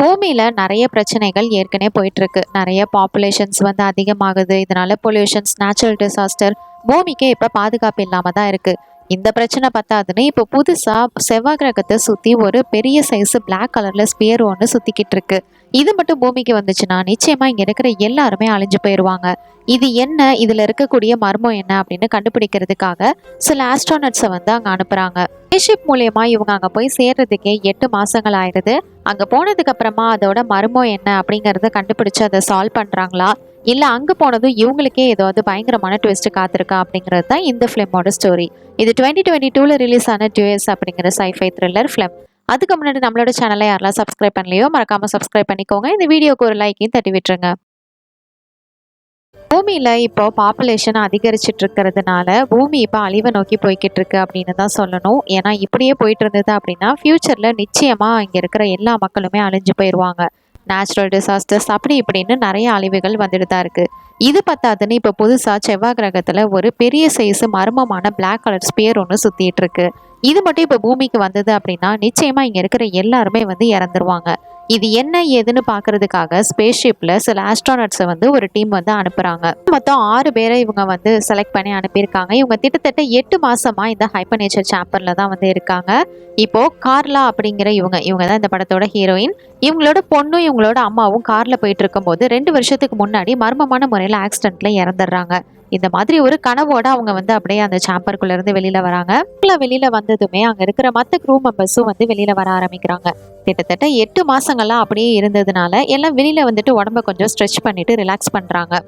பூமியில நிறைய பிரச்சனைகள் ஏற்கனவே போயிட்டு இருக்கு. நிறைய பாப்புலேஷன்ஸ் வந்து அதிகமாகுது. இதனால பொல்யூஷன்ஸ், நேச்சுரல் டிசாஸ்டர், பூமிக்கே இப்ப பாதுகாப்பு இல்லாம தான் இருக்கு. இந்த பிரச்சனை பத்தாதுன்னு இப்போ புதுசா செவ்வாய் கிரகத்தை சுத்தி ஒரு பெரிய சைஸ் பிளாக் கலர்ல ஸ்பியர் ஒன்று சுத்திக்கிட்டு இருக்கு. இது மட்டும் பூமிக்கு வந்துச்சுன்னா நிச்சயமா இங்க இருக்கிற எல்லாருமே அழிஞ்சு போயிடுவாங்க. இது என்ன, இதுல இருக்கக்கூடிய மர்மம் என்ன அப்படின்னு கண்டுபிடிக்கிறதுக்காக சில ஆஸ்ட்ரோனட்ஸை வந்து அங்க அனுப்புறாங்க. ஸ்பேஸ்ஷிப் மூலியமா இவங்க அங்க போய் சேர்றதுக்கே 8 மாசங்கள் ஆயிடுது. அங்க போனதுக்கு அப்புறமா அதோட மர்மம் என்ன அப்படிங்கறத கண்டுபிடிச்சு அதை சால்வ் பண்றாங்களா, இல்ல அங்க போனதும் இவங்களுக்கே ஏதாவது பயங்கரமான ட்விஸ்ட் காத்திருக்கா அப்படிங்கிறது தான் இந்த ஃபிலிமோட ஸ்டோரி. இது 2022ல ரிலீஸ் ஆன டியூஎஸ் அப்படிங்கிற சைஃபை த்ரில்லர் ஃபிலிம். அதுக்கு முன்னாடி நம்மளோட சேனலை யாரெல்லாம் சப்ஸ்கிரைப் பண்ணலையோ மறக்காம சப்ஸ்கிரைப் பண்ணிக்கோங்க. இந்த வீடியோக்கு ஒரு லைக்கையும் தட்டி விட்டுருங்க. பூமியில இப்போ பாப்புலேஷன் அதிகரிச்சிட்டு இருக்கிறதுனால பூமி இப்போ அழிவை நோக்கி போய்கிட்டு இருக்கு அப்படின்னு தான் சொல்லணும். ஏன்னா இப்படியே போயிட்டு இருந்தது அப்படின்னா ஃபியூச்சர்ல நிச்சயமா இங்க இருக்கிற எல்லா மக்களுமே அழிஞ்சு போயிடுவாங்க. நேச்சுரல் டிசாஸ்டர்ஸ் அப்படி இப்படின்னு நிறைய அழிவுகள் வந்துட்டு தான் இருக்கு. இது பத்தாதுன்னு இப்போ புதுசா செவ்வாய் கிரகத்துல ஒரு பெரிய சைஸ் மர்மமான பிளாக் கலர் ஸ்பியர் ஒன்று சுத்திட்டு இருக்கு. இது மட்டும் இப்போ பூமிக்கு வந்தது அப்படின்னா நிச்சயமா இங்க இருக்கிற எல்லாருமே வந்து இறந்துருவாங்க. இது என்ன ஏதுன்னு பாக்குறதுக்காக ஸ்பேஸ் ஷிப்ல சில ஆஸ்ட்ரோனட்ஸை வந்து ஒரு டீம் வந்து அனுப்புறாங்க. மொத்தம் 6 பேரை இவங்க வந்து செலக்ட் பண்ணி அனுப்பியிருக்காங்க. இவங்க கிட்டத்தட்ட 8 மாசமா இந்த ஹைப்பர் நேச்சர் சாம்பர்ல தான் வந்து இருக்காங்க. இப்போ கார்லா அப்படிங்கிற இவங்க தான் இந்த படத்தோட ஹீரோயின். இவங்களோட பொண்ணும் இவங்களோட அம்மாவும் கார்ல போயிட்டு இருக்கும்போது 2 வருஷத்துக்கு முன்னாடி மர்மமான முறையில் ஆக்சிடென்ட்ல இறந்துடுறாங்க. இந்த மாதிரி ஒரு கனவோட அவங்க வந்து அப்படியே அந்த சாம்பருக்குள்ள இருந்து வெளியில வராங்க. வெளியில வந்ததுமே அங்க இருக்கிற மற்ற க்ரூ மெம்பர்ஸும் வந்து வெளியில வர ஆரம்பிக்கிறாங்க. கிட்டத்தட்ட 8 மாசங்கள்லாம் அப்படியே இருந்ததுனால எல்லாம் வெளியில வந்துட்டு உடம்ப கொஞ்சம் ஸ்ட்ரெச் பண்ணிட்டு ரிலாக்ஸ் பண்றாங்க.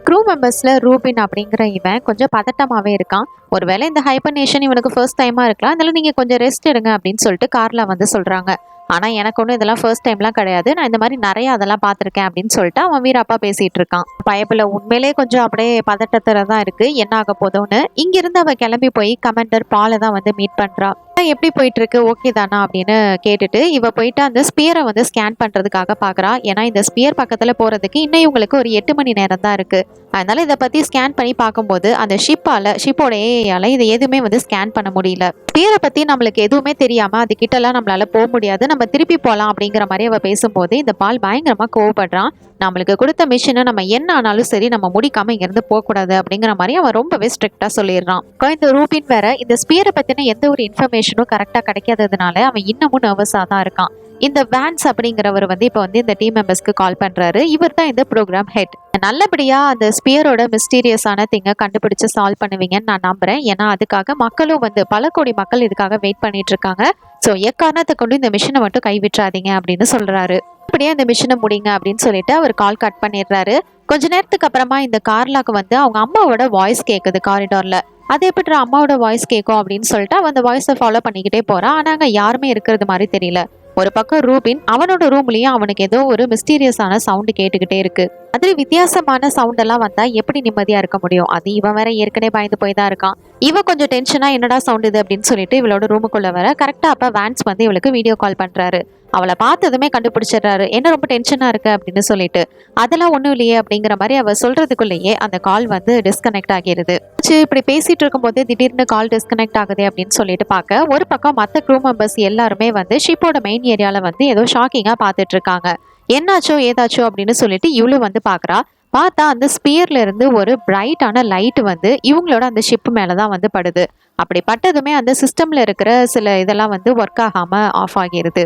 க்ரூ மெம்பர்ஸ்ல ரூபின் அப்படிங்கிற இவன் கொஞ்சம் பதட்டமாவே இருக்கான். ஒருவேளை இந்த ஹைபர்னேஷன் இவனுக்கு ஃபர்ஸ்ட் டைமா இருக்கலாம், அதனால நீங்க கொஞ்சம் ரெஸ்ட் எடுங்க அப்படின்னு சொல்லிட்டு கார்ல வந்து சொல்றாங்க. ஆனா எனக்கு ஒன்றும் இதெல்லாம் ஃபர்ஸ்ட் டைம்லாம் கிடையாது, நான் இந்த மாதிரி நிறைய அதெல்லாம் பார்த்துருக்கேன் அப்படின்னு சொல்லிட்டு அவன் வீரப்பா பேசிட்டு இருக்கான். பயப்புல உண்மையிலே கொஞ்சம் அப்படியே பதட்டத்துல தான் இருக்கு, என்ன ஆக போதோன்னு. இங்கிருந்து அவ கிளம்பி போய் கமாண்டர் பாலை தான் வந்து மீட் பண்றா. எப்படி போயிட்டு இருக்கு, ஓகே தானா அப்படின்னு கேட்டுட்டு இவ போயிட்டு அந்த ஸ்பியரை வந்து ஸ்கேன் பண்றதுக்காக பாக்குறா. ஏன்னா இந்த ஸ்பியர் பக்கத்துல போறதுக்கு இன்னும் இவங்களுக்கு ஒரு 8 மணி நேரம் தான் இருக்கு. அதனால இதை பத்தி ஸ்கேன் பண்ணி பார்க்கும்போது அந்த ஷிப்போட ஏஐயால இதை எதுவுமே வந்து ஸ்கேன் பண்ண முடியல. ஸ்பியரை பத்தி நம்மளுக்கு எதுவுமே தெரியாம அது கிட்டலாம் நம்மளால போக முடியாது, நம்ம திருப்பி போகலாம் அப்படிங்கிற மாதிரி அவ பேசும்போது இந்த பால் பயங்கரமா கோவப்படுறான். நம்மளுக்கு கொடுத்த மிஷினை நம்ம என்ன ஆனாலும் சரி நம்ம முடிக்காம இங்கிருந்து போகக்கூடாது அப்படிங்கிற மாதிரி அவன் ரொம்பவே ஸ்ட்ரிக்டா சொல்லிடுறான். இந்த ரூபின் வேற இந்த ஸ்பியரை பத்தின எந்த ஒரு இன்ஃபர்மேஷனும் கரெக்டா கிடைக்காததுனால அவன் இன்னமும் நர்வஸா தான் இருக்கான். இந்த வேன்ஸ் அப்படிங்கிறவர் வந்து இப்போ வந்து இந்த டீம் மெம்பர்ஸ்க்கு கால் பண்றாரு. இவர் தான் இந்த ப்ரோக்ராம் ஹெட். நல்லபடியா அந்த ஸ்பியரோட மிஸ்டீரியஸான திங்கை கண்டுபிடிச்சு சால்வ் பண்ணுவீங்கன்னு நான் நம்புறேன். ஏன்னா அதுக்காக மக்களும் வந்து பல கோடி மக்கள் இதுக்காக வெயிட் பண்ணிட்டு இருக்காங்க. ஸோ எக்காரணத்தை கொண்டு இந்த மிஷினை மட்டும் கைவிட்டுறாதீங்க அப்படின்னு சொல்றாரு. அப்படியே அந்த மிஷினை முடிங்க அப்படின்னு சொல்லிட்டு அவர் கால் கட் பண்ணிடுறாரு. கொஞ்ச நேரத்துக்கு அப்புறமா இந்த கார்லாக்கு வந்து அவங்க அம்மாவோட வாய்ஸ் கேட்குது காரிடார்ல. அது எப்படி அம்மாவோட வாய்ஸ் கேட்கும் அப்படின்னு சொல்லிட்டு அவன் அந்த வாய்ஸை ஃபாலோ பண்ணிக்கிட்டே போறான். ஆனா அங்க யாருமே இருக்கிறது மாதிரி தெரியல. ஒரு பக்கம் ரூபின் அவனோட ரூம்லயும் அவனுக்கு ஏதோ ஒரு மிஸ்டீரியஸான சவுண்டு கேட்டுக்கிட்டே இருக்கு. அது வித்தியாசமான சவுண்ட் எல்லாம் வந்தா எப்படி நிம்மதியா இருக்க முடியும்? அது இவன் வேற ஏற்கனவே பயந்து போய் தான் இருக்கான். இவன் கொஞ்சம் டென்ஷனா என்னடா சவுண்ட் இது அப்படின்னு சொல்லிட்டு இவளோட ரூமுக்குள்ள வர கரெக்டா அப்ப வேன்ஸ் வந்து இவளுக்கு வீடியோ கால் பண்றாரு. அவளை பார்த்ததுமே கண்டுபிடிச்சிடுறாரு, என்ன ரொம்ப டென்ஷனா இருக்கு அப்படின்னு சொல்லிட்டு. அதெல்லாம் ஒண்ணும் இல்லையே அப்படிங்கிற மாதிரி அவ சொல்றதுக்குள்ளேயே அந்த கால் வந்து டிஸ்கனெக்ட் ஆகிருது. இப்படி பேசிட்டு இருக்கும் போது திடீர்னு கால் டிஸ்கனெக்ட் ஆகுது அப்படின்னு சொல்லிட்டு பார்க்க ஒரு பக்கம் மற்ற க்ரூ மெம்பர்ஸ் எல்லாருமே வந்து ஷிப்போட மெயின் ஏரியால வந்து ஏதோ ஷாக்கிங்கா பார்த்துட்டு இருக்காங்க. என்னாச்சோ ஏதாச்சோ அப்படின்னு சொல்லிட்டு இவளும் வந்து பாக்குறா. பார்த்தா அந்த ஸ்பியர்ல இருந்து ஒரு பிரைட்டான லைட் வந்து இவங்களோட அந்த ஷிப் மேலதான் வந்து படுது. அப்படி பட்டதுமே அந்த சிஸ்டம்ல இருக்கிற சில இதெல்லாம் வந்து ஒர்க் ஆகாம ஆஃப் ஆகிருது.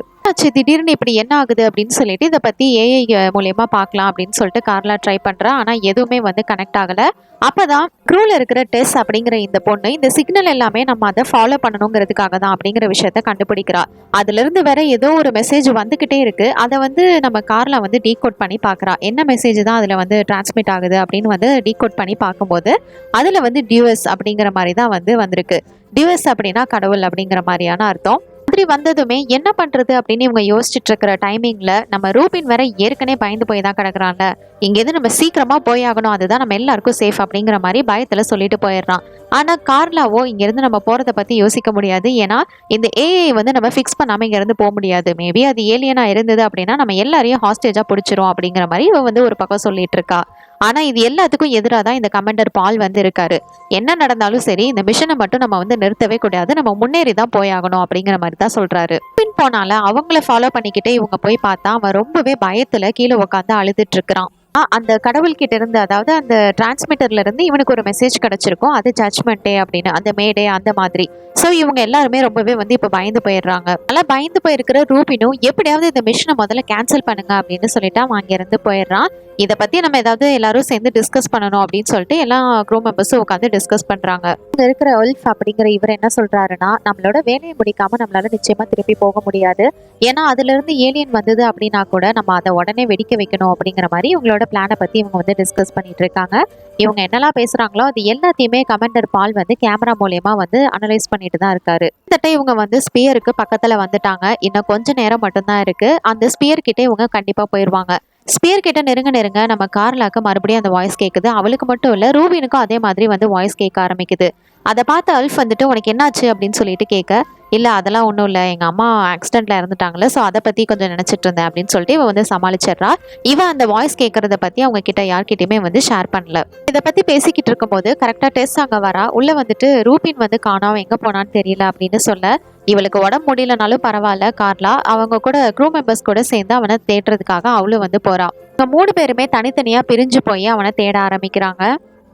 திடீர்னு இப்படி என்ன ஆகுது அப்படின்னு சொல்லிட்டு இதை பத்தி ஏஐ மூலியமா பார்க்கலாம் அப்படின்னு சொல்லிட்டு கார்லா ட்ரை பண்றா. ஆனா எதுவுமே வந்து கனெக்ட் ஆகல. அப்பதான் க்ரூல இருக்கிற டெஸ் அப்படிங்கிற இந்த பொண்ணு இந்த சிக்னல் எல்லாமே நம்ம அதை ஃபாலோ பண்ணணுங்கிறதுக்காக தான் அப்படிங்கிற விஷயத்த கண்டுபிடிக்கிறா. அதுல இருந்து வேற ஏதோ ஒரு மெசேஜ் வந்துகிட்டே இருக்கு. அதை வந்து நம்ம கார்ல வந்து டீகோட் பண்ணி பாக்குறா. என்ன மெசேஜ் தான் அதுல வந்து டிரான்ஸ்மிட் ஆகுது அப்படின்னு வந்து டீகோட் பண்ணி பார்க்கும்போது அதுல வந்து டியூஎஸ் அப்படிங்கிற மாதிரி தான் வந்து வந்திருக்கு. டியூஎஸ் அப்படின்னா கடவுள் அப்படிங்கிற மாதிரியான அர்த்தம். அப்படி வந்ததுமே என்ன பண்றது அப்படின்னு இவங்க யோசிச்சுட்டு இருக்கிற டைமிங்ல நம்ம ரூபின் வேற ஏற்கனவே பயந்து போய் தான் கிடக்குறாங்க. இங்கேருந்து நம்ம சீக்கிரமா போயாகணும், அதுதான் நம்ம எல்லாருக்கும் சேஃப் அப்படிங்கிற மாதிரி பயத்துல சொல்லிட்டு போயிடுறான். ஆனா கார்லாவோ இங்கிருந்து நம்ம போறதை பத்தி யோசிக்க முடியாது. ஏன்னா இந்த ஏஐ வந்து நம்ம ஃபிக்ஸ் பண்ணாம இங்க இருந்து போக முடியாது. மேபி அது ஏலியனா இருந்தது அப்படின்னா நம்ம எல்லாரையும் ஹாஸ்டேஜா பிடிச்சிரும் அப்படிங்கிற மாதிரி இவ வந்து ஒரு பக்கம் சொல்லிட்டு இருக்கா. ஆனா இது எல்லாத்துக்கும் எதிராக தான் இந்த கமாண்டர் பால் வந்து இருக்காரு. என்ன நடந்தாலும் சரி இந்த மிஷனை மட்டும் நம்ம வந்து நிறுத்தவே கூடாது, நம்ம முன்னேறி தான் போயாகணும் அப்படிங்கிற மாதிரி தான் சொல்றாரு. பின் போனால அவங்கள ஃபாலோ பண்ணிக்கிட்டே இவங்க போய் பார்த்தா அவன் ரொம்பவே பயத்துல கீழே உட்காந்து அழுதுட்டு இருக்கிறான். அந்த கடவுள்கிட்ட இருந்து, அதாவது அந்த டிரான்ஸ்மிட்டர்ல இருந்து இவனுக்கு ஒரு மெசேஜ் கிடைச்சிருக்கும், அது ஜட்ஜ்மெண்டே அப்படின்னு, அந்த மேடே அந்த மாதிரி. ஸோ இவங்க எல்லாருமே ரொம்பவே வந்து இப்போ பயந்து போயிடுறாங்க. நல்லா பயந்து போயிருக்கிற ரூபினும் எப்படியாவது இந்த மிஷனை முதல்ல கேன்சல் பண்ணுங்க அப்படின்னு சொல்லிட்டு அவன் அங்கேருந்து போயிடுறான். இதை பத்தி நம்ம ஏதாவது எல்லாரும் சேர்ந்து டிஸ்கஸ் பண்ணணும் அப்படின்னு சொல்லிட்டு எல்லா க்ரூ மெம்பர்ஸும் உட்காந்து டிஸ்கஸ் பண்றாங்க. இங்க இருக்கிற ஒல்ஃப் அப்படிங்கிற இவர் என்ன சொல்றாருன்னா, நம்மளோட வேலையை முடிக்காம நம்மளால நிச்சயமா திருப்பி போக முடியாது. ஏன்னா அதுல இருந்து ஏலியன் வந்தது அப்படின்னா கூட நம்ம அதை உடனே வெடிக்க வைக்கணும் அப்படிங்கிற மாதிரி இவங்களோட பிளானை பத்தி இவங்க வந்து டிஸ்கஸ் பண்ணிட்டு இருக்காங்க. இவங்க என்னெல்லாம் பேசுறாங்களோ அது எல்லாத்தையுமே கமாண்டர் பால் வந்து கேமரா மூலியமா வந்து அனலைஸ் பண்ணிட்டு தான் இருக்காரு. கிட்டத்தட்ட இவங்க வந்து ஸ்பியருக்கு பக்கத்துல வந்துட்டாங்க. இன்னும் கொஞ்ச நேரம் மட்டும்தான் இருக்கு. அந்த ஸ்பியர் கிட்ட இவங்க கண்டிப்பா போயிருவாங்க. ஸ்பியர் கிட்ட நெருங்க நெருங்க நம்ம கார்லாக்கு மறுபடியும் அந்த வாய்ஸ் கேட்குது. அவளுக்கு மட்டும் இல்லை, ரூபினுக்கும் அதே மாதிரி வந்து வாய்ஸ் கேட்க ஆரம்பிக்குது. அதை பார்த்து அல்ஃப் வந்துட்டு உனக்கு என்னாச்சு அப்படின்னு சொல்லிட்டு கேட்க, இல்லை அதெல்லாம் ஒன்றும் இல்லை, எங்கள் அம்மா ஆக்சிடென்ட்ல இறந்துட்டாங்களே, ஸோ அதை பற்றி கொஞ்சம் நினச்சிட்டு இருந்தேன் அப்படின்னு சொல்லிட்டு இவன் வந்து சமாளிச்சிடுறா. இவன் அந்த வாய்ஸ் கேட்கறத பற்றி அவங்க கிட்ட யார்கிட்டயுமே வந்து ஷேர் பண்ணல. இதை பற்றி பேசிக்கிட்டு இருக்கும்போது கரெக்டாக டெஸ் அங்கே வரா. உள்ளே வந்துட்டு ரூபின் வந்து காணோம், எங்கே போனான்னு தெரியல அப்படின்னு சொல்ல, இவளுக்கு உடம்பு முடியலனாலும் பரவாயில்ல, கார்லா அவங்க கூட க்ரூ மெம்பர்ஸ் கூட சேர்ந்து அவனை தேடுறதுக்காக அவளும் வந்து போறா. இவங்க 3 பேருமே தனித்தனியா பிரிஞ்சு போய் அவனை தேட ஆரம்பிக்கிறாங்க.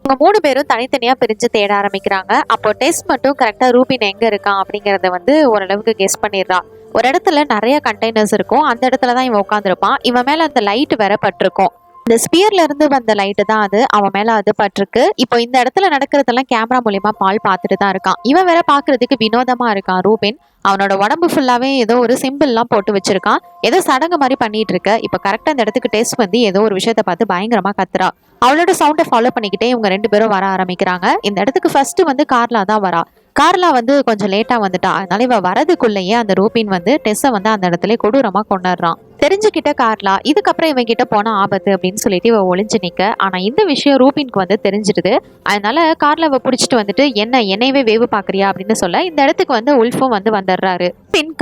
இவங்க 3 பேரும் தனித்தனியா பிரிஞ்சு தேட ஆரம்பிக்கிறாங்க. அப்போ டெஸ் மட்டும் கரெக்டா ரூபின் எங்க இருக்கான் அப்படிங்கறத வந்து ஓரளவுக்கு கெஸ் பண்ணிடுறான். ஒரு இடத்துல நிறைய கண்டெய்னர்ஸ் இருக்கும், அந்த இடத்துல தான் இவன் உட்காந்துருப்பான். இவன் மேல அந்த லைட் வேற பட்டிருக்கும். இந்த ஸ்பியர்ல இருந்து வந்த லைட்டு தான் அது அவன் மேல அது பட்டிருக்கு. இப்போ இந்த இடத்துல நடக்கிறதெல்லாம் கேமரா மூலியமா பால் பார்த்துட்டு தான் இருக்கான். இவன் வேற பாக்குறதுக்கு வினோதமா இருக்கான் ரூபின். அவனோட உடம்பு ஃபுல்லாவே ஏதோ ஒரு சிம்பிள்லாம் போட்டு வச்சிருக்கான், ஏதோ சடங்கு மாதிரி பண்ணிட்டு இருக்க. இப்போ கரெக்டா இந்த இடத்துக்கு டெஸ்ட் வந்து ஏதோ ஒரு விஷயத்த பார்த்து பயங்கரமா கத்துறா. அவளோட சவுண்டை ஃபாலோ பண்ணிக்கிட்டே இவங்க 2 பேரும் வர ஆரம்பிக்கிறாங்க. இந்த இடத்துக்கு ஃபர்ஸ்ட் வந்து கார்லா தான் வரா. கார்லா வந்து கொஞ்சம் லேட்டா வந்துட்டா, அதனால இவ வரதுக்குள்ளேயே அந்த ரூபின் வந்து டெஸ்ஸை வந்து அந்த இடத்துல கொடூரமா கொண்டாடுறான். தெரிஞ்சுக்கிட்ட கார்லா இதுக்கப்புறம் இவன் கிட்ட போன ஆபத்து அப்படின்னு சொல்லிட்டு இவ ஒளிஞ்சு நிக்க. ஆனா இந்த விஷயம் ரூபின்க்கு வந்து தெரிஞ்சிடுது. அதனால கார்லாவை பிடிச்சிட்டு வந்துட்டு என்னையவே வேவு பாக்குறியா அப்படின்னு சொல்ல, இந்த இடத்துக்கு வந்து உல்ஃபும் வந்து வந்துடுறாரு. பின்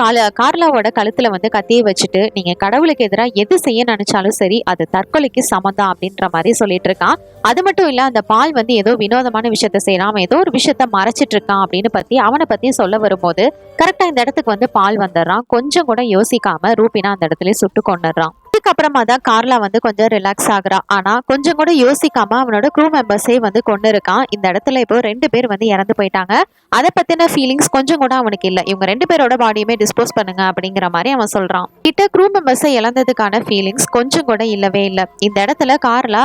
கார்லாவோட கழுத்துல வந்து கத்தியை வச்சுட்டு, நீங்க கடவுளுக்கு எதிராக எது செய்ய நினைச்சாலும் சரி அது தற்கொலைக்கு சமந்தான் அப்படின்ற மாதிரி சொல்லிட்டு இருக்கான். அது மட்டும் இல்ல, அந்த பால் வந்து ஏதோ வினோதமான விஷயத்த செய்யறான், அவன் ஏதோ ஒரு விஷயத்த மறைச்சிட்டு இருக்கான் அப்படின்னு அவனை பத்தி சொல்ல வரும்போது கரெக்டா இந்த இடத்துக்கு வந்து பால் வந்துடுறான். கொஞ்சம் கூட யோசிக்காம ரூபினா அந்த இடத்துல சுட்டு கொண்டுறான். இதுக்கப்புறமா தான் கார்லா வந்து கொஞ்சம் ரிலாக்ஸ் ஆகுறா. ஆனா கொஞ்சம் கூட யோசிக்காம அவனோட க்ரூ மெம்பர்ஸே வந்து கொண்டு இருக்கான். இந்த இடத்துல இப்போ 2 பேர் வந்து இறந்து போயிட்டாங்க. அதை பத்தின ஃபீலிங்ஸ் கொஞ்சம் கூட அவனுக்கு இல்லை. இவங்க 2 பேரோட பாடியுமே டிஸ்போஸ் பண்ணுங்க அப்படிங்கிற மாதிரி அவன் சொல்றான். கிட்ட க்ரூ மெம்பர்ஸை இழந்ததுக்கான ஃபீலிங்ஸ் கொஞ்சம் கூட இல்லவே இல்லை. இந்த இடத்துல கார்லா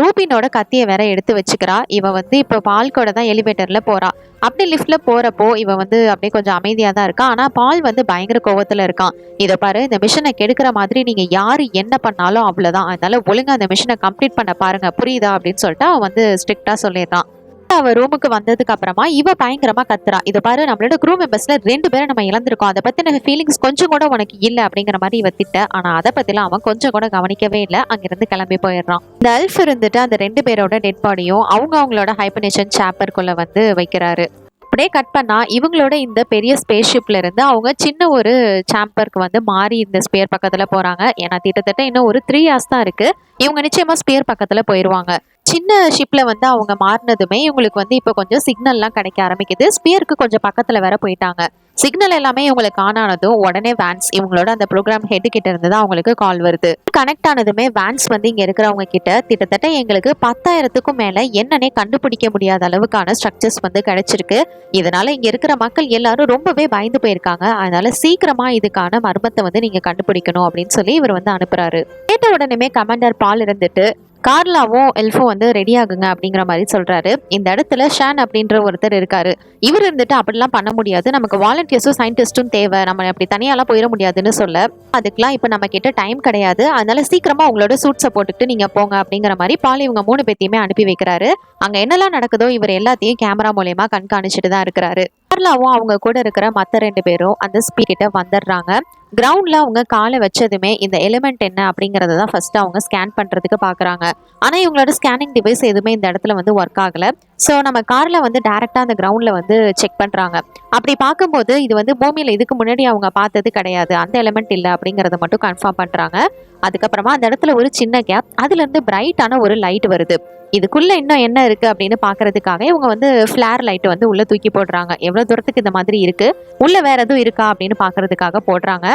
ரூபினோட கத்தியை வேற எடுத்து வச்சுக்கிறா. இவ வந்து இப்போ பால் கூட தான் எலிவேட்டர்ல போறா. அப்படி லிஃப்ட்ல போறப்போ இவன் வந்து அப்படியே கொஞ்சம் அமைதியா தான் இருக்கான். ஆனா பால் வந்து பயங்கர கோவத்துல இருக்கான். இதை பாரு, இந்த மிஷனை கெடுக்கிற மாதிரி நீங்க யாரு என்ன பண்ணாலும் அவ்வளவுதான், அதனால ஒழுங்கா அந்த மிஷனை கம்ப்ளீட் பண்ண பாருங்க, புரியுதா அப்படின்னு சொல்லிட்டு அவன் வந்து ஸ்ட்ரிக்டா சொல்லிடுறான். அவ ரூமுக்கு வந்ததுக்கு அப்புறமா இவ பயங்கரமா கத்துறா. இதை பாரு, நம்மளோட க்ரூ மெம்பர்ஸ்ல 2 பேரை நம்ம இழந்திருக்கோம், அதை பத்தின ஃபீலிங்ஸ் கொஞ்சம் கூட உனக்கு இல்ல அப்படிங்கிற மாதிரி இவ திட்ட. ஆனா அதை பத்திலாம் அவன் கொஞ்சம் கூட கவனிக்கவே இல்லை. அங்கிருந்து கிளம்பி போயிடுறான். இந்த அல்ஃப் இருந்துட்டு அந்த 2 பேரோட டெட் பாடியும் அவங்களோட ஹைபர்னேஷன் சாம்பருக்குள்ள வந்து வைக்கிறாரு. அப்படியே கட் பண்ணா இவங்களோட இந்த பெரிய ஸ்பேஸ் ஷிப்ல இருந்து அவங்க சின்ன ஒரு சாம்பருக்கு வந்து மாறி இந்த ஸ்பியர் பக்கத்துல போறாங்க. ஏன்னா கிட்டத்தட்ட இன்னும் ஒரு 3 hours தான் இருக்கு. இவங்க நிச்சயமா ஸ்பியர் பக்கத்துல போயிருவாங்க. சின்ன ஷிப்ல வந்து அவங்க மாறினதுமே இவங்களுக்கு வந்து இப்போ கொஞ்சம் சிக்னல்லாம் கிடைக்க ஆரம்பிக்குது. ஸ்பியருக்கு கொஞ்சம் பக்கத்துல வேற போயிட்டாங்க. சிக்னல் எல்லாமே இவங்களுக்கு ஆன் ஆனதும் உடனே வேன்ஸ், இவங்களோட அந்த ப்ரோக்ராம் ஹெட் கிட்ட இருந்து தான் அவங்களுக்கு கால் வருது. கனெக்ட் ஆனதுமே வேன்ஸ் வந்து இங்க இருக்கிறவங்க கிட்ட கிட்டத்தட்ட எங்களுக்கு 10,000க்கும் மேல என்னன்னே கண்டுபிடிக்க முடியாத அளவுக்கான ஸ்ட்ரக்சர்ஸ் வந்து கிடைச்சிருக்கு. இதனால இங்க இருக்கிற மக்கள் எல்லாரும் ரொம்பவே பயந்து போயிருக்காங்க. அதனால சீக்கிரமா இதுக்கான மர்மத்தை வந்து நீங்க கண்டுபிடிக்கணும் அப்படின்னு சொல்லி இவர் வந்து அனுப்புறாரு. கேட்ட உடனே கமாண்டர் பால் இருந்துட்டு கார்லாவும் எல்ஃபும் வந்து ரெடி ஆகுங்க அப்படிங்கிற மாதிரி சொல்றாரு. இந்த இடத்துல ஷான் அப்படின்ற ஒருத்தர் இருக்காரு. இவர் இருந்துட்டு அப்படிலாம் பண்ண முடியாது, நமக்கு வாலண்டியர்ஸும் சயின்டிஸ்டும் தேவை, நம்ம அப்படி தனியாலாம் போயிட முடியாதுன்னு சொல்ல, அதுக்கெல்லாம் இப்போ நம்ம கிட்ட டைம் கிடையாது, அதனால சீக்கிரமா உங்களோட சூட்ஸை போட்டுட்டு நீங்க போங்க அப்படிங்கிற மாதிரி பால் இவங்க 3 பேத்தையுமே அனுப்பி வைக்கிறாரு. அங்க என்னெல்லாம் நடக்குதோ இவர் எல்லாத்தையும் கேமரா மூலமா கண்காணிச்சுட்டு தான் இருக்கிறாரு. கார்லாவும் அவங்க கூட இருக்கிற மற்ற 2 பேரும் அந்த ஸ்பீட் கிட்ட வந்துடுறாங்க. கிரவுண்ட்ல அவங்க காலை வச்சதுமே இந்த எலிமெண்ட் என்ன அப்படிங்கறத தான் ஃபர்ஸ்ட் அவங்க ஸ்கேன் பண்றதுக்கு பாக்குறாங்க. ஆனா இவங்களோட ஸ்கேனிங் டிவைஸ் எதுவுமே இந்த இடத்துல வந்து ஒர்க் ஆகல. ஸோ நம்ம கார்ல வந்து டைரக்டா அந்த கிரவுண்ட்ல வந்து செக் பண்றாங்க. அப்படி பார்க்கும்போது இது வந்து பூமியில இதுக்கு முன்னாடி அவங்க பார்த்தது கிடையாது, அந்த எலிமெண்ட் இல்லை அப்படிங்கறத மட்டும் கன்ஃபார்ம் பண்றாங்க. அதுக்கப்புறமா அந்த இடத்துல ஒரு சின்ன கேப், அதுல இருந்து பிரைட்டான ஒரு லைட் வருது. இதுக்குள்ள இன்னும் என்ன இருக்கு அப்படின்னு பாக்குறதுக்காக இவங்க வந்து ஃபிளேர் லைட் வந்து உள்ள தூக்கி போடுறாங்க. எவ்வளவு தூரத்துக்கு இந்த மாதிரி இருக்கு, உள்ள வேற எதுவும் இருக்கா அப்படின்னு பாக்குறதுக்காக போடுறாங்க.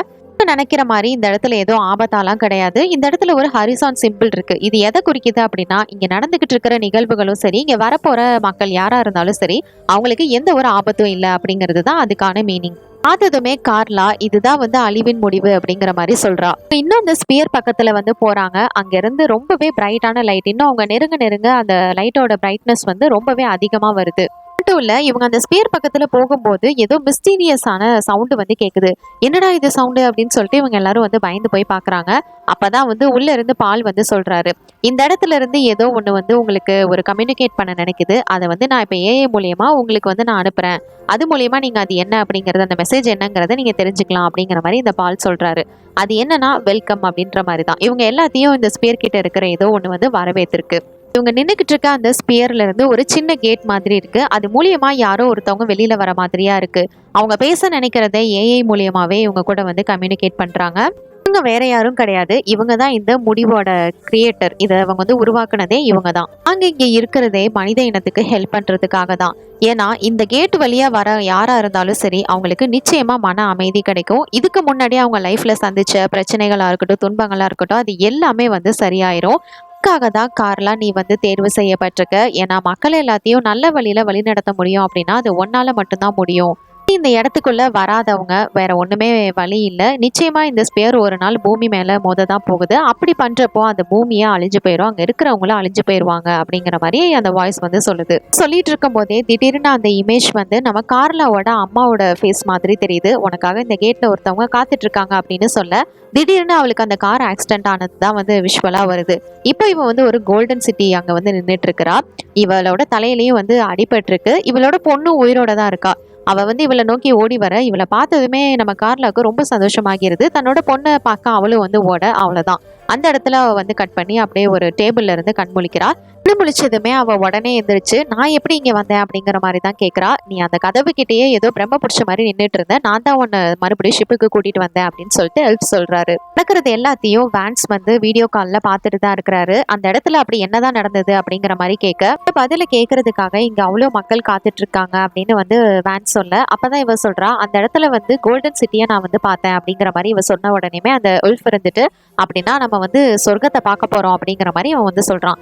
நினைக்கிற மாதிரி இந்த இடத்துல ஏதோ ஆபத்தாலாம் கிடையாது. இந்த இடத்துல ஒரு ஹரிசான் சிம்பிள் இருக்கு. இது எதை குறிக்குது அப்படின்னா, இங்க நடந்துகிட்டு இருக்கிற நிகழ்வுகளும் சரி, இங்க வரப்போற மக்கள் யாரா இருந்தாலும் சரி, அவங்களுக்கு எந்த ஒரு ஆபத்தும் இல்லை அப்படிங்கிறது தான் அதுக்கான மீனிங். பார்த்ததுமே கார்லா இதுதான் வந்து அழிவின் முடிவு அப்படிங்கிற மாதிரி சொல்றா. இன்னும் அந்த ஸ்பியர் பக்கத்துல வந்து போறாங்க. அங்க இருந்து ரொம்பவே பிரைட்டான லைட், இன்னும் அவங்க நெருங்க நெருங்க அந்த லைட்டோட பிரைட்னஸ் வந்து ரொம்பவே அதிகமா வருது. மட்டும் இல்ல, இவங்க அந்த ஸ்பியர் பக்கத்துல போகும்போது ஏதோ மிஸ்டீரியஸான சவுண்டு வந்து கேக்குது. என்னடா இது சவுண்டு அப்படின்னு சொல்லிட்டு இவங்க எல்லாரும் வந்து பயந்து போய் பாக்குறாங்க. அப்பதான் வந்து உள்ள இருந்து பால் வந்து சொல்றாரு, இந்த இடத்துல இருந்து ஏதோ ஒண்ணு வந்து உங்களுக்கு ஒரு கம்யூனிகேட் பண்ண நினைக்குது. அதை வந்து நான் இப்ப ஏஐ மூலியமா உங்களுக்கு வந்து நான் அனுப்புறேன். அது மூலியமா நீங்க அது என்ன அப்படிங்கறது, அந்த மெசேஜ் என்னங்கிறத நீங்க தெரிஞ்சுக்கலாம் அப்படிங்கிற மாதிரி இந்த பால் சொல்றாரு. அது என்னன்னா வெல்கம் அப்படின்ற மாதிரி தான். இவங்க எல்லாத்தையும் இந்த ஸ்பியர் கிட்ட இருக்கிற ஏதோ ஒண்ணு வந்து வரவேற்றிருக்கு. இவங்க நின்றுகிட்டு இருக்க அந்த ஸ்பியர்ல இருந்து ஒரு சின்ன கேட் மாதிரி இருக்கு. அது மூலியமா யாரோ ஒருத்தவங்க வெளியில வர மாதிரியா இருக்கு. அவங்க பேச நினைக்கிறத ஏஐ மூலியமாவே இவங்க கூட வந்து கம்யூனிகேட் பண்றாங்க. இவங்க வேற யாரும் கிடையாது, இவங்க தான் இந்த முடிவோட கிரியேட்டர். இதை அவங்க வந்து உருவாக்குனதே இவங்க தான். அங்க இங்க இருக்கிறதே மனித இனத்துக்கு ஹெல்ப் பண்றதுக்காக தான். ஏன்னா இந்த கேட் வழியா வர யாரா இருந்தாலும் சரி, அவங்களுக்கு நிச்சயமா மன அமைதி கிடைக்கும். இதுக்கு முன்னாடி அவங்க லைஃப்ல சந்திச்ச பிரச்சனைகளா இருக்கட்டும், துன்பங்களா இருக்கட்டும், அது எல்லாமே வந்து சரியாயிரும். அதுக்காக தான் கார்லா நீ வந்து தேர்வு செய்யப்பட்டிருக்க. ஏன்னா மக்கள் எல்லாத்தையும் நல்ல வழியில வழிநடத்த முடியும் அப்படின்னா அது ஒன்னால மட்டும்தான் முடியும். இந்த இடத்துக்குள்ள வராதவங்க வேற ஒண்ணுமே வழி இல்லை. நிச்சயமா இந்த ஸ்பேர் ஒரு நாள் பூமி மேல மோத தான் போகுது. அப்படி பண்றப்போ அந்த பூமியே அழிஞ்சு போயிடும், அங்க இருக்கிறவங்களும் அழிஞ்சு போயிருவாங்க அப்படிங்கிற மாதிரி அந்த வாய்ஸ் வந்து சொல்லுது. சொல்லிட்டு இருக்கும் போதே திடீர்னு அந்த இமேஜ் வந்து நம்ம கார்லாவோட அம்மாவோட ஃபேஸ் மாதிரி தெரியுது. உனக்காக இந்த கேட்ல ஒருத்தவங்க காத்துட்டு இருக்காங்க அப்படின்னு சொல்ல, திடீர்னு அவளுக்கு அந்த கார் ஆக்சிடென்ட் ஆனது தான் வந்து விஷுவலா வருது. இப்போ இவ வந்து ஒரு கோல்டன் சிட்டி அங்க வந்து நின்றுட்டு இருக்கிறா. இவளோட தலையிலயும் வந்து அடிபட்டு இருக்கு. இவளோட பொண்ணு உயிரோட தான் இருக்கா. அவ வந்து இவளை நோக்கி ஓடி வர, இவளை பார்த்ததுமே நம்ம கார்லாவுக்கு ரொம்ப சந்தோஷமாகிறது. தன்னோட பொண்ணை பார்க்க அவளும் வந்து ஓட, அவ்வளவுதான் அந்த இடத்துல அவ வந்து கட் பண்ணி அப்படியே ஒரு டேபிள்ல இருந்து கண் முழிக்கிறா. கண்ணு முழிச்சதுமே அவ உடனே எந்திரிச்சு, நான் எப்படி இங்க வந்தேன் அப்படிங்கிற மாதிரி தான் கேட்கறா. நீ அந்த கதவு கிட்டேயே ஏதோ பிரம்ம பிடிச்ச மாதிரி நின்றுட்டு இருந்த, நான் தான் உன்னை மறுபடியும் ஷிப்புக்கு கூட்டிட்டு வந்தேன் அப்படின்னு சொல்லிட்டு எல்ஃப் சொல்றாரு. நடக்கிறது எல்லாத்தையும் வேன்ஸ் வந்து வீடியோ கால்ல பார்த்துட்டு தான் இருக்கிறாரு. அந்த இடத்துல அப்படி என்னதான் நடந்தது அப்படிங்கிற மாதிரி கேட்க, பதில கேட்கறதுக்காக இங்க அவ்வளவு மக்கள் காத்துட்டு இருக்காங்க அப்படின்னு வந்து வேன்ஸ் சொல்ல, அப்பதான் இவ சொல்றா, அந்த இடத்துல வந்து கோல்டன் சிட்டியை நான் வந்து பார்த்தேன் அப்படிங்கிற மாதிரி இவ சொன்ன உடனே அந்த எல்ஃப் இருந்துட்டு, அப்படின்னா நம்ம வந்து சொர்க்கத்தை பார்க்க போறோம் அப்படிங்கிற மாதிரி அவன் வந்து சொல்றான்.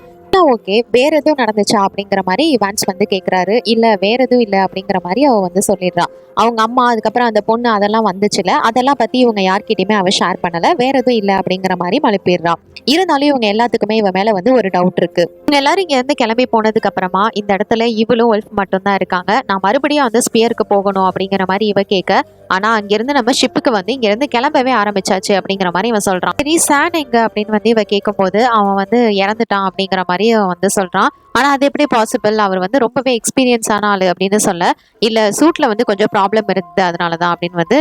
ஓகே, வேற எதுவும் நடந்துச்சா அப்படிங்கிற மாதிரி இவான்ஸ் வந்து கேட்குறாரு. இல்லை வேற எதுவும் இல்லை அப்படிங்கிற மாதிரி அவ வந்து சொல்லிடுறான். அவங்க அம்மா அதுக்கப்புறம் அந்த பொண்ணு அதெல்லாம் வந்துச்சுல, அதெல்லாம் பற்றி இவங்க யார்கிட்டயுமே அவ ஷேர் பண்ணலை, வேற எதுவும் இல்லை அப்படிங்கிற மாதிரி மழுப்பிடுறான். இருந்தாலும் இவங்க எல்லாத்துக்குமே இவன் மேலே வந்து ஒரு டவுட் இருக்கு. இவங்க எல்லாரும் இங்கேருந்து கிளம்பி போனதுக்கு அப்புறமா இந்த இடத்துல இவளும் ஒல்ஃப் மட்டும்தான் இருக்காங்க. நான் மறுபடியும் அந்த ஸ்பியருக்கு போகணும் அப்படிங்கிற மாதிரி இவ கேட்க, ஆனா அங்கிருந்து நம்ம ஷிப்புக்கு வந்து இங்கிருந்து கிளம்பவே ஆரம்பிச்சாச்சு அப்படிங்கிற மாதிரி இவன் சொல்றான். சரி சான் எங்க அப்படின்னு வந்து இவ கேட்கும் போது அவன் வந்து இறந்துட்டான் அப்படிங்கிற மாதிரி அவன் வந்து சொல்றான். ஆனா அது எப்படி பாசிபிள், அவர் வந்து ரொம்பவே எக்ஸ்பீரியன்ஸ் ஆன ஆளு அப்படின்னு சொல்ல, இல்ல சூட்ல வந்து கொஞ்சம் ப்ராப்ளம் இருந்தது அதனாலதான் அப்படின்னு வந்து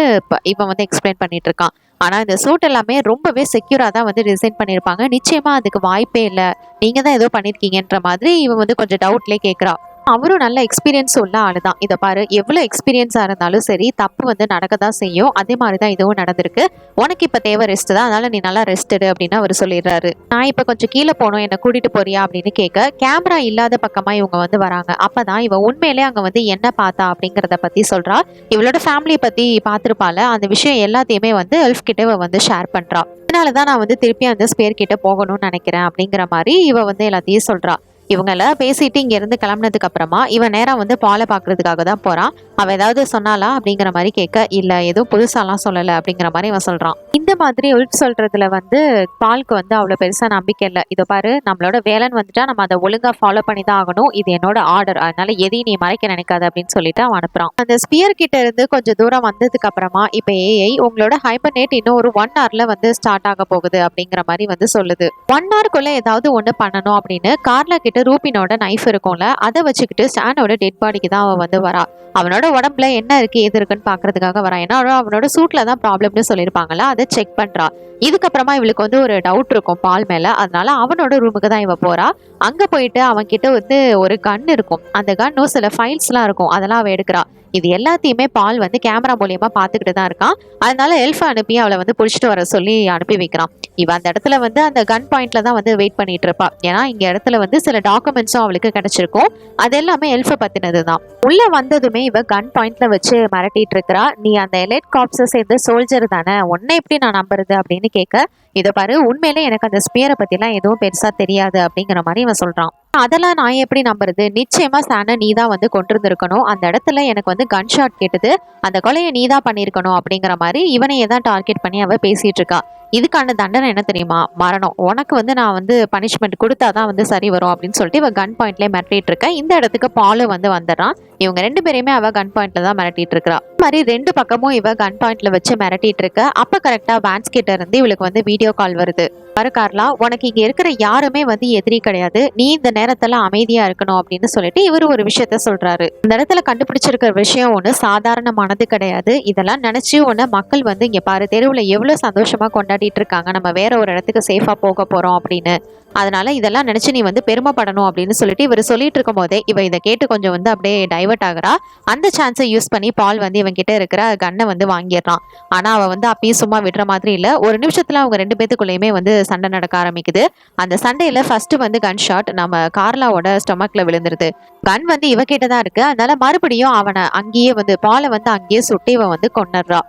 இவன் வந்து எக்ஸ்பிளைன் பண்ணிட்டு இருக்கான். ஆனா இந்த சூட் எல்லாமே ரொம்பவே செக்யூரா தான் வந்து டிசைன் பண்ணிருப்பாங்க, நிச்சயமா அதுக்கு வாய்ப்பே இல்லை, நீங்க தான் ஏதோ பண்ணிருக்கீங்கன்ற மாதிரி இவன் வந்து கொஞ்சம் டவுட்லேயே கேட்கறா. அவரும் நல்ல எக்ஸ்பீரியன்ஸ் உள்ள ஆளு தான். இதை பாரு, எவ்வளவு எக்ஸ்பீரியன்ஸா இருந்தாலும் சரி தப்பு வந்து நடக்க தான் செய்யும். அதே மாதிரிதான் இதுவும் நடந்திருக்கு. உனக்கு இப்ப தேவை ரெஸ்ட் தான், அதனால நீ நல்லா ரெஸ்ட் எடு அப்படின்னு அவர் சொல்லிடுறாரு. நான் இப்ப கொஞ்சம் கீழே போனோம், என்ன கூட்டிட்டு போறியா அப்படின்னு கேட்க, கேமரா இல்லாத பக்கமா இவங்க வந்து வராங்க. அப்பதான் இவ உண்மையிலே அங்க வந்து என்ன பார்த்தா அப்படிங்கறத பத்தி சொல்றா. இவளோட ஃபேமிலியை பத்தி பார்த்திருப்பால, அந்த விஷயம் எல்லாத்தையுமே வந்து எல்ஃப் கிட்ட இவ வந்து ஷேர் பண்றா. அதனாலதான் நான் வந்து திருப்பி அந்த ஸ்பேர் கிட்ட போகணும்னு நினைக்கிறேன் அப்படிங்கிற மாதிரி இவ வந்து எல்லாத்தையும் சொல்றா. இவங்கள பேசிட்டு இங்க இருந்து கிளம்புனதுக்கு அப்புறமா இவன் நேரா வந்து பாலை பாக்குறதுக்காக தான் போறான். அவ ஏதாவது சொன்னாலா அப்படிங்கிற மாதிரி கேட்க, இல்ல எதுவும் புதுசாலாம் சொல்லல அப்படிங்கிற மாதிரி இவன் சொல்றான். இந்த மாதிரி உள்ட் சொல்றதுல வந்து பாலுக்கு வந்து அவ்வளவு பெருசா நம்பிக்கை இல்லை. இதை பாரு, நம்மளோட வேலைன்னு வந்துட்டா நம்ம அதை ஒழுங்கா ஃபாலோ பண்ணி தான் ஆகணும், இது என்னோட ஆர்டர், அதனால எதையும் நீ மறைக்க நினைக்காது அப்படின்னு சொல்லிட்டு அவன் அனுப்புறான். அந்த ஸ்பியர் கிட்ட இருந்து கொஞ்சம் தூரம் வந்ததுக்கு அப்புறமா இப்ப ஏஐ உங்களோட ஹைபர்னேட் இன்னும் ஒரு 1 hourல வந்து ஸ்டார்ட் ஆக போகுது அப்படிங்கிற மாதிரி வந்து சொல்லுது. 1 hourக்குள்ள ஏதாவது ஒண்ணு பண்ணணும் அப்படின்னு கார்ல கிட்ட கிட்ட ரூபினோட நைஃப் இருக்கும்ல, அதை வச்சுக்கிட்டு சானோட டெட் பாடிக்கு தான் அவன் வந்து வரா. அவனோட உடம்புல என்ன இருக்கு ஏது இருக்குன்னு பாக்குறதுக்காக வரா. ஏன்னா அவனோட சூட்ல தான் ப்ராப்ளம்னு சொல்லியிருப்பாங்கல்ல, அதை செக் பண்றா. இதுக்கப்புறமா இவளுக்கு வந்து ஒரு டவுட் இருக்கும் பால் மேல. அதனால அவனோட ரூமுக்கு தான் இவ போறா. அங்க போயிட்டு அவன் கிட்ட வந்து ஒரு கன் இருக்கும். அந்த கன்னும் சில ஃபைல்ஸ்லாம் இருக்கும். அதெல்லாம் அவ எடுக்கிறா. இது எல்லாத்தையுமே பால் வந்து கேமரா மூலியமா பாத்துக்கிட்டு தான் இருக்கான். அதனால எல்ஃப அனுப்பி அவளை வந்து புடிச்சிட்டு வர சொல்லி அனுப்பி வைக்கிறான். இவ அந்த இடத்துல வந்து அந்த கன் பாயிண்ட்ல தான் வந்து வெயிட் பண்ணிட்டு இருப்பா. ஏன்னா இங்க இடத்துல வந்து சில டாக்குமெண்ட்ஸும் அவளுக்கு கிடைச்சிருக்கும். அது எல்லாமே எல்ஃப பத்தினது தான். உள்ள வந்ததுமே இவ கன் பாயிண்ட்ல வச்சு மிரட்டிட்டு இருக்கிறா. நீ அந்த எலைட் காப்ஸை சேர்ந்த சோல்ஜர் தானே, உன்னை எப்படி நான் நம்புறது அப்படின்னு கேட்க, இதை பாரு, உண்மையிலே எனக்கு அந்த ஸ்பியரை பத்திலாம் எதுவும் பெருசா தெரியாது அப்படிங்கிற மாதிரி இவன் சொல்றான். அதெல்லாம் நான் எப்படி நம்புறது, நிச்சயமா சான நீ தான் வந்து கொண்டிருந்திருக்கணும், அந்த இடத்துல எனக்கு வந்து கன் ஷாட் கேட்டது, அந்த கொலையை நீ தான் பண்ணியிருக்கணும் அப்படிங்கிற மாதிரி இவனையே தான் டார்கெட் பண்ணி அவ பேசிட்டு இருக்கா. இதுக்கான தண்டனை என்ன தெரியுமா, மரணம். உனக்கு வந்து நான் வந்து பனிஷ்மெண்ட் கொடுத்தாதான் வந்து சரி வரும் அப்படின்னு சொல்லிட்டு இவ கன் பாயிண்ட்லேயே மிரட்டிட்டு இருக்க. இந்த இடத்துக்கு பாலும் வந்து வந்துடுறான். இவங்க ரெண்டு பேருமே அவ கன் பாயிண்ட்ல தான் மிரட்டிட்டு இருக்கிறா. மாதிரி ரெண்டு பக்கமும் இவ கன் பாயிண்ட்ல வச்சு மிரட்டிட்டு இருக்க. அப்ப கரெக்டா வேன்ஸ் கிட்ட இருந்து இவளுக்கு வந்து வீடியோ கால் வருது. பாரு கார்லா, உனக்கு இங்க இருக்கிற யாருமே வந்து எதிரி கிடையாது, நீ இந்த நேரத்துல அமைதியா இருக்கணும் அப்படின்னு சொல்லிட்டு இவரு ஒரு விஷயத்த சொல்றாரு. இந்த இடத்துல கண்டுபிடிச்சிருக்கிற விஷயம் ஒண்ணு சாதாரணமானது கிடையாது. இதெல்லாம் நினைச்சு உன்ன மக்கள் வந்து இங்க பாரு தெருவுல எவ்வளவு சந்தோஷமா கொண்டாடிட்டு இருக்காங்க, நம்ம வேற ஒரு இடத்துக்கு சேஃபா போக போறோம் அப்படின்னு. அதனால இதெல்லாம் நினைச்சு நீ வந்து பெருமைப்படணும் அப்படின்னு சொல்லிட்டு இவர் சொல்லிட்டு இருக்கும் போதே இவ இதை கேட்டு கொஞ்சம் வந்து அப்படியே டைவர்ட் ஆகுறா. அந்த சான்ஸை யூஸ் பண்ணி பால் வந்து இவன் கிட்ட இருக்கிற கன்னை வந்து வாங்கிடுறான். ஆனா அவ வந்து அப்பயும் சும்மா விடுற மாதிரி இல்ல. ஒரு நிமிஷத்துல அவங்க ரெண்டு பேத்துக்குள்ளேயுமே வந்து சண்டை நடக்க ஆரம்பிக்குது. அந்த சண்டையில ஃபர்ஸ்ட் வந்து கன் ஷாட் நம்ம கார்லாவோட ஸ்டொமக்ல விழுந்துருது. கன் வந்து இவ கிட்டதான் இருக்கு. அதனால மறுபடியும் அவனை அங்கேயே வந்து பாலை வந்து அங்கேயே சுட்டி இவன் வந்து கொண்டுடுறா.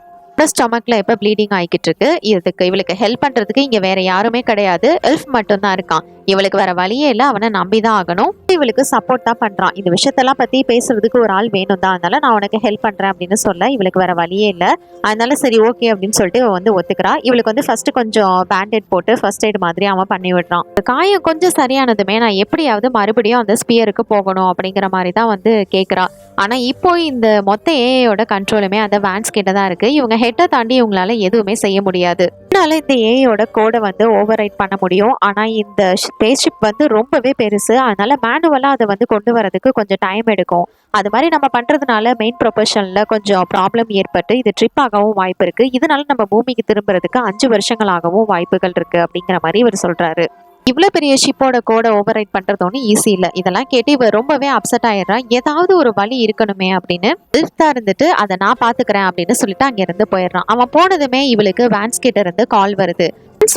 ஸ்டொமக்ல இப்ப ப்ளீடிங் ஆகிக்கிட்டு இருக்கு. இதுக்கு இவளுக்கு ஹெல்ப் பண்றதுக்கு இங்க வேற யாருமே கிடையாது, எல்ஃப் மட்டும் தான் இருக்கான். இவளுக்கு வேற வழியே இல்லை, அவனை நம்பிதான் ஆகணும். இவளுக்கு சப்போர்ட் தான் பண்றான். இந்த விஷயத்தெல்லாம் பத்தி பேசுறதுக்கு ஒரு ஆள் வேணும் தான். அதனால நான் உனக்கு ஹெல்ப் பண்றேன் அப்படின்னு சொல்ல இவளுக்கு வேற வழியே இல்லை. அதனால சரி ஓகே அப்படின்னு சொல்லிட்டு இவ வந்து ஒத்துக்கிறா. இவளுக்கு வந்து ஃபர்ஸ்ட் கொஞ்சம் பேண்டேட் போட்டு ஃபர்ஸ்ட் எய்ட் மாதிரி அவன் பண்ணி விடுறான். காயம் கொஞ்சம் சரியானதுமே நான் எப்படியாவது மறுபடியும் அந்த ஸ்பியருக்கு போகணும் அப்படிங்கிற மாதிரி தான் வந்து கேட்குறா. ஆனா இப்போ இந்த மொத்த ஏஐயோட கண்ட்ரோலுமே அந்த வேன்ஸ் கிட்ட தான் இருக்கு. இவங்க ஹெட்டை தாண்டி இவங்களால எதுவுமே செய்ய முடியாது. அதனால இந்த ஏஐயோட கோடை வந்து ஓவர் ரைட் பண்ண முடியும். ஆனா இந்த ஸ்பேஸ்ஷிப் வந்து ரொம்பவே பெருசு. அதனால மேனுவலா அதை வந்து கொண்டு வரதுக்கு கொஞ்சம் டைம் எடுக்கும். அது மாதிரி நம்ம பண்றதுனால மெயின் ப்ரொபஷன்ல கொஞ்சம் ப்ராப்ளம் ஏற்பட்டு இது ட்ரிப் ஆகவும் வாய்ப்பு இருக்கு. இதனால நம்ம பூமிக்கு திரும்புறதுக்கு 5 வருஷங்களாகவும் வாய்ப்புகள் இருக்கு அப்படிங்கிற மாதிரி இவர் சொல்றாரு. இவ்வளோ பெரிய ஷிப்போட கோடை ஓவர் ரைட் பண்ணுறது ஒன்றும் ஈஸி இல்லை. இதெல்லாம் கேட்டு இவ ரொம்பவே அப்செட் ஆயிடுறான். ஏதாவது ஒரு வழி இருக்கணுமே அப்படின்னு இல்ஃப்டா இருந்துட்டு அதை நான் பார்த்துக்கிறேன் அப்படின்னு சொல்லிட்டு அங்கேருந்து போயிடுறான். அவன் போனதுமே இவளுக்கு வேன்ஸ் கிட்ட இருந்து கால் வருது.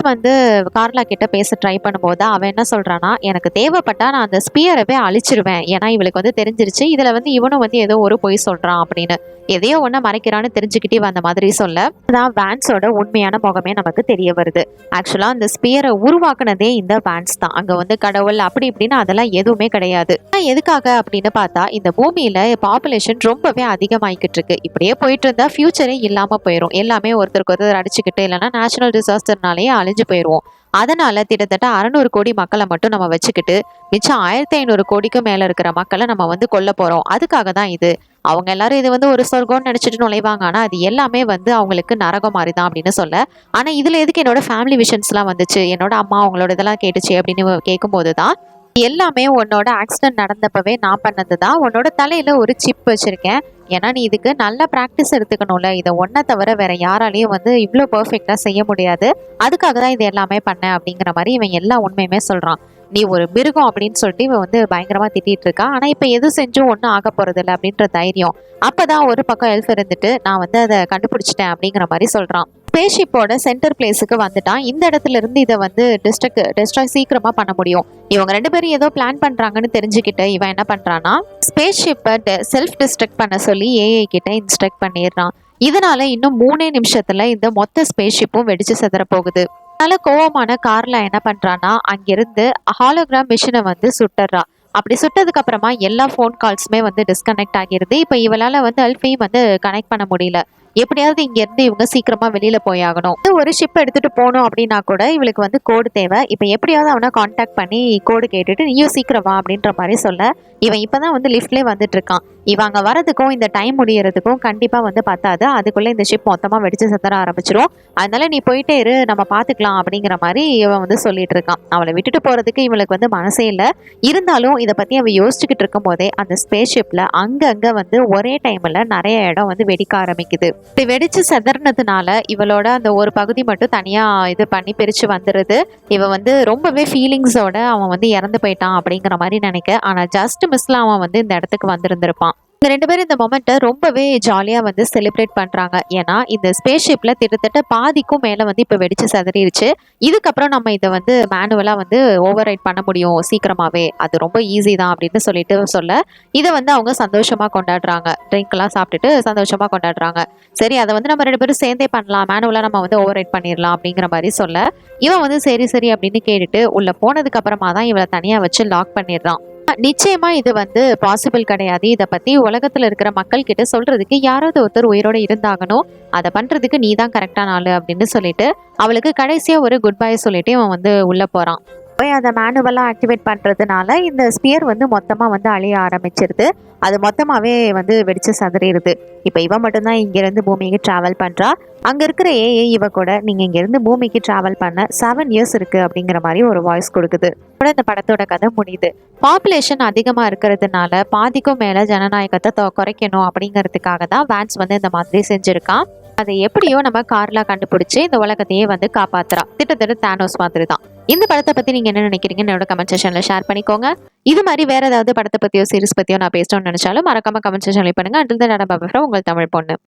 வந்து கார்லா கிட்ட பேச ட்ரை பண்ணும்போது அவன் என்ன சொல்றானா, எனக்கு தேவைப்பட்டா நான் அந்த ஸ்பியரவே அழிச்சிருவேன், ஏன்னா இவளுக்கு வந்து தெரிஞ்சிருச்சு இதுல வந்து இவனும் வந்து ஏதோ ஒரு பொய் சொல்றான் அப்படின்னு. எதையோ ஒண்ணு மறைக்கிறான்னு தெரிஞ்சுக்கிட்டே வந்த மாதிரி சொல்ல அதான் வேன்ஸோட உண்மையான முகமே நமக்கு தெரிய வருது. ஆக்சுவலா அந்த ஸ்பியரை உருவாக்குனதே இந்த வேன்ஸ் தான். அங்க வந்து கடவுள் அப்படி இப்படின்னு அதெல்லாம் எதுவுமே கிடையாது. எதுக்காக அப்படின்னு பார்த்தா இந்த பூமியில பாப்புலேஷன் ரொம்பவே அதிகமாயிக்கிட்டு இருக்கு. இப்படியே போயிட்டு இருந்தா ஃபியூச்சரே இல்லாம போயிடும். எல்லாமே ஒருத்தருக்கு ஒருத்தர் அடிச்சுக்கிட்டு இல்லைன்னா நேச்சுரல் டிசாஸ்டர்னாலேயே அழிஞ்சு போயிடுவோம். அதனால கிட்டத்தட்ட 600 கோடி மக்களை மட்டும் நம்ம வச்சுக்கிட்டு மிச்சம் 1500 கோடிக்கு மேல இருக்கிற மக்களை நம்ம வந்து கொல்ல போறோம். அதுக்காக தான் இது. அவங்க எல்லாரும் இது வந்து ஒரு சொர்க்கம்னு நினைச்சிட்டு நுழைவாங்க. ஆனா அது எல்லாமே வந்து அவங்களுக்கு நரகம் மாதிரி தான் அப்படின்னு சொல்ல, ஆனா இதுல எதுக்கு என்னோட ஃபேமிலி விஷன்ஸ் எல்லாம் வந்துச்சு, என்னோட அம்மா அவங்களோட இதெல்லாம் கேட்டுச்சு அப்படின்னு கேட்கும் போதுதான் எல்லாமே உன்னோட ஆக்சிடென்ட் நடந்தப்பவே நான் பண்ணது தான். உன்னோட தலையில ஒரு சிப் வச்சிருக்கேன். ஏன்னா நீ இதுக்கு நல்ல ப்ராக்டிஸ் எடுத்துக்கணும்ல. இதை ஒன்றை தவிர வேற யாராலையும் வந்து இவ்வளோ பர்ஃபெக்டா செய்ய முடியாது. அதுக்காக தான் இது எல்லாமே பண்ணேன் அப்படிங்கிற மாதிரி இவன் எல்லா உண்மையுமே சொல்றான். நீ ஒரு மிருகம் அப்படின்னு சொல்லிட்டு இவன் வந்து பயங்கரமா திட்டிட்டு இருக்கா. ஆனா இப்ப எது செஞ்சும் ஒன்றும் ஆக போறது இல்லை அப்படின்ற தைரியம். அப்பதான் ஒரு பக்கம் எல்ஃப் இருந்துட்டு நான் வந்து அதை கண்டுபிடிச்சிட்டேன் அப்படிங்கிற மாதிரி சொல்றான். ஸ்பேஸ்ஷிப்போட சென்டர் பிளேஸுக்கு வந்துட்டான். இந்த இடத்துல இருந்து இதை வந்து டிஸ்ட்ராய் சீக்கிரமா பண்ண முடியும். இவங்க ரெண்டு பேரும் ஏதோ பிளான் பண்றாங்கன்னு தெரிஞ்சுக்கிட்டு இவன் என்ன பண்றான்னா ஸ்பேஸ்ஷிப்பை செல்ஃப் டிஸ்ட்ரக்ட் பண்ண சொல்லி ஏஐ கிட்ட இன்ஸ்ட்ரக்ட் பண்ணிடுறான். இதனால இன்னும் 3 நிமிஷத்துல இந்த மொத்த ஸ்பேஸ்ஷிப்பும் வெடிச்சு செதற போகுது. அதனால கோவமான கார்ல என்ன பண்றான்னா அங்கிருந்து ஹாலோகிராம் மிஷினை வந்து சுட்டுறா. அப்படி சுட்டதுக்கு அப்புறமா எல்லா ஃபோன் கால்ஸுமே வந்து டிஸ்கனெக்ட் ஆகிருது. இப்போ இவளால வந்து அல்ஃபையும் வந்து கனெக்ட் பண்ண முடியல. எப்படியாவது இங்க இருந்து இவங்க சீக்கிரமா வெளியில போயாகணும். ஒரு ஷிப் எடுத்துட்டு போகணும் அப்படின்னா கூட இவளுக்கு வந்து கோடு தேவை. இப்ப எப்படியாவது அவனை கான்டாக்ட் பண்ணி கோடு கேட்டுட்டு நீயும் சீக்கிரம் வா அப்படின்ற மாதிரி சொல்ல இவன் இப்பதான் வந்து லிஃப்ட்லேயே வந்துட்டு இருக்கான். இவங்க வரதுக்கும் இந்த டைம் முடியறதுக்கும் கண்டிப்பா வந்து பத்தாது. அதுக்குள்ள இந்த ஷிப் மொத்தமா வெடிச்சு சிதற ஆரம்பிச்சிரும். அதனால நீ போயிட்டே இரு, நம்ம பாத்துக்கலாம் அப்படிங்கிற மாதிரி இவன் வந்து சொல்லிட்டு இருக்கான். அவளை விட்டுட்டு போறதுக்கு இவளுக்கு வந்து மனசே இல்ல. இருந்தாலும் இதை பத்தி அவ யோசிச்சுக்கிட்டு இருக்கும் போதே அந்த ஸ்பேஸ் ஷிப்ல அங்கங்க வந்து ஒரே டைம்ல நிறைய இடம் வந்து வெடிக்க ஆரம்பிக்குது. இப்படி வெடிச்சு செதறினதுனால இவளோட அந்த ஒரு பகுதி மட்டும் தனியா இது பண்ணி பிரிச்சு வந்துருது. இவ வந்து ரொம்பவே ஃபீலிங்ஸோட அவன் வந்து இறந்து போயிட்டான் அப்படிங்கிற மாதிரி நினைக்க. ஆனா ஜஸ்ட் மிஸ்ல அவன் வந்து இந்த இடத்துக்கு வந்திருந்திருப்பான். இந்த 2 பேரும் இந்த மொமெண்ட்டை ரொம்பவே ஜாலியா வந்து செலிப்ரேட் பண்றாங்க. ஏன்னா இந்த ஸ்பேஸ் ஷிப்ல கிட்டத்தட்ட பாதிக்கும் மேல வந்து இப்ப வெடிச்சு சிதறிடுச்சு. இதுக்கப்புறம் நம்ம இதை வந்து மேனுவலா வந்து ஓவர் ரைட் பண்ண முடியும் சீக்கிரமாவே, அது ரொம்ப ஈஸி தான் அப்படின்னு சொல்லிட்டு சொல்ல, இதை வந்து அவங்க சந்தோஷமா கொண்டாடுறாங்க. ட்ரிங்க் எல்லாம் சாப்பிட்டுட்டு சந்தோஷமா கொண்டாடுறாங்க. சரி, அதை வந்து நம்ம 2 பேரும் சேர்ந்தே பண்ணலாம், மேனுவலா நம்ம வந்து ஓவர் ரைட் பண்ணிடலாம் அப்படிங்கிற மாதிரி சொல்ல, இவன் வந்து சரி சரி அப்படின்னு கேட்டுட்டு உள்ள போனதுக்கு அப்புறமா தான் இவளை தனியா வச்சு லாக் பண்ணிடுறான். நிச்சயமா இது வந்து பாசிபிள் கிடையாது. இதை பத்தி உலகத்துல இருக்கிற மக்கள் கிட்ட சொல்றதுக்கு யாராவது ஒருத்தர் உயிரோட இருந்தாகணும். அதை பண்றதுக்கு நீ தான் கரெக்டான ஆளு அப்படின்னு சொல்லிட்டு அவளுக்கு கடைசியா ஒரு குட் பை சொல்லிட்டு இவன் வந்து உள்ள போறான். போய் அதை மேனுவலா ஆக்டிவேட் பண்றதுனால இந்த ஸ்பியர் வந்து மொத்தமா வந்து அழிய ஆரம்பிச்சிருது. அது மொத்தமாவே வந்து வெடிச்சு சதறிடுது. இப்ப இவ மட்டும்தான் இங்க இருந்து பூமிக்கு டிராவல் பண்றா. அங்க இருக்கிற ஏஐ இவ கூட நீங்க இங்க இருந்து பூமிக்கு டிராவல் பண்ண 7 இயர்ஸ் இருக்கு அப்படிங்கிற மாதிரி ஒரு வாய்ஸ் கொடுக்குது. இந்த படத்தோட கதை முடியுது. பாப்புலேஷன் அதிகமா இருக்கிறதுனால பாதிக்கும் மேல ஜனநாயகத்தை குறைக்கணும் அப்படிங்கிறதுக்காக தான் வேன்ஸ் வந்து இந்த மாதிரி செஞ்சிருக்கான். அதை எப்படியோ நம்ம கார்ல கண்டுபிடிச்சு இந்த உலகத்தையே வந்து காப்பாத்துறா. திட்டத்தட்ட தானோஸ் மாதிரி தான். இந்த படத்தை பத்தி நீங்க என்ன நினைக்கிறீங்கன்னு என்னோட கமெண்ட் செக்ஷன்ல ஷேர் பண்ணிக்கோங்க. இது மாதிரி வேற ஏதாவது படத்தை பத்தியோ சீரிஸ் பத்தியோ நான் பேசணும்னு நினைச்சாலும் மறக்காம கமெண்ட் செக்ஷன்ல பண்ணுங்க. Until then tata bye bye from உங்கள் தமிழ் பொண்ணு.